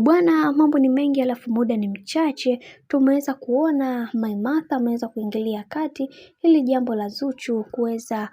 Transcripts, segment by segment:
Bwana, mambo ni mengi alafu muda ni mchache. Tumeweza kuona Maimartha ameweza kuingilia kati hili jambo la Zuchu kuweza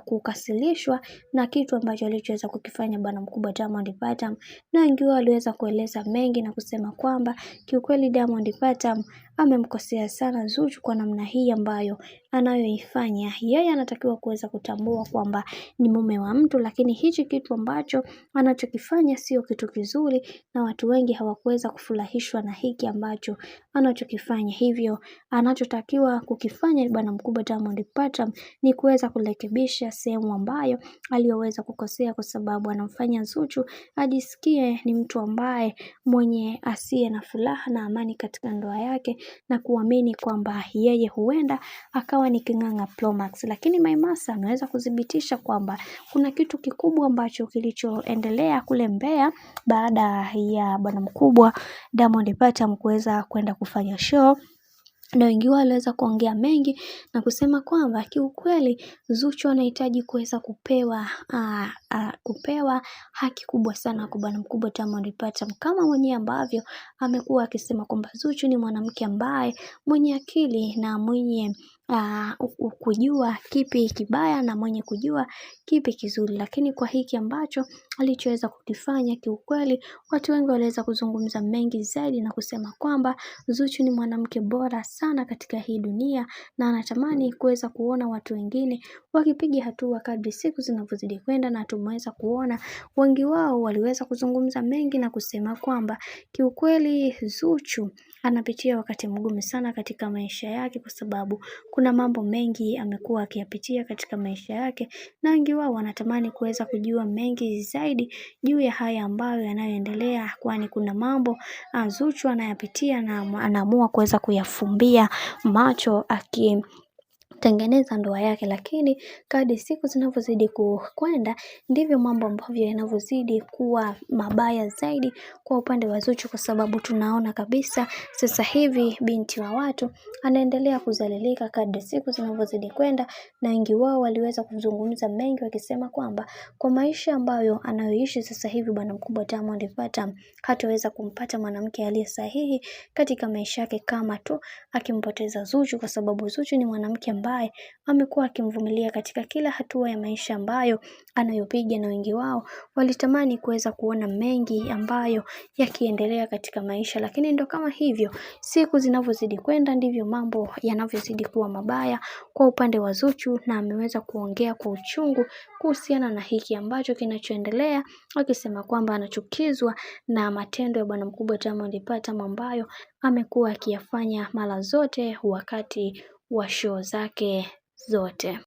kukasilishwa na kitu ambacho alichoweza kukifanya bwana mkubwa Diamond Platnumz, na wengi wao waliweza kueleza mengi na kusema kwamba kiukweli Diamond Platnumz amemkosea sana Zuchu kwa namna hii ambayo anayoifanya. Yeye anatakiwa kuweza kutambua kwamba ni mume wa mtu, lakini hichi kitu ambacho anachokifanya sio kitu kizuri, na watu wengi hawakuweza kufurahishwa na hiki ambacho anachokifanya. Hivyo anachotakiwa kukifanya bwana mkubwa Diamond Platnumz ni kuweza kurekebisha sehemu ambayo aliyoweza kukosea, kwa sababu anamfanya Zuchu ajisikie ni mtu ambaye mwenye asiye na furaha na amani katika ndoa yake, na kuamini kwamba yeye huenda akawa ni King'ang'a Promax. Lakini Maimartha ameweza kudhibitisha kwamba kuna kitu kikubwa ambacho kilichoendelea kule Mbeya baada ya bwana mkubwa Diamond Platnumz kuweza kwenda kufanya show, na wengi wao waliweza kuongea mengi na kusema kwamba kiukweli Zuchu anahitaji kuweza kupewa haki kubwa sana kwa bwana mkubwa Diamond Platnumz, kama mwenyewe ambavyo amekuwa akisema kwamba Zuchu ni mwanamke ambaye mwenye akili na mwenye kujua kipi kibaya na mwenye kujua kipi kizuri. Lakini kwa hiki ambacho alichoweza kukifanya, kiukweli watu wengi waliweza kuzungumza mengi zaidi na kusema kwamba Zuchu ni mwanamke bora sana katika hii dunia, na anatamani kuweza kuona watu wengine wakipiga hatua kadri siku zinavyozidi kwenda, na tumeweza kuona wengi wao waliweza kuzungumza mengi na kusema kwamba kiukweli Zuchu anapitia wakati mgumu sana katika maisha yake, kwa sababu kuna mambo mengi amekuwa akiyapitia katika maisha yake, na wengi wao wanatamani kuweza kujua mengi zaidi juu ya haya ambayo yanayoendelea, kwani kuna mambo Zuchu anayapitia na anaamua kuweza kuyafumbia macho tengeneza ndoa yake. Lakini kadri siku zinavyozidi kwenda ndivyo mambo ambavyo yanavyozidi kuwa mabaya zaidi kwa upande wa Zuchu, kwa sababu tunaona kabisa sasa hivi binti wa watu anaendelea kudhalilika kadri siku zinavyozidi kwenda, na wengi wao waliweza kuzungumza mengi wakisema kwamba kwa maisha ambayo anayoishi sasa hivi bwana mkubwa Diamond Platnumz hataweza kumpata mwanamke aliye sahihi katika maisha yake kama tu akimpoteza Zuchu, kwa sababu Zuchu ni mwanamke ambaye amekuwa akimvumilia katika kila hatua ya maisha ambayo anayopiga, na wengi wao walitamani kuweza kuona mengi ambayo yakiendelea katika maisha. Lakini ndo kama hivyo, siku zinavyozidi kwenda ndivyo mambo yanavyozidi kuwa mabaya kwa upande wa Zuchu, na ameweza kuongea kwa uchungu kuhusiana na hiki ambacho kinachoendelea, akisema kwamba anachukizwa na matendo ya bwana mkubwa Diamond Platnumz ambayo amekuwa akiyafanya mara zote wakati wa show zake zote.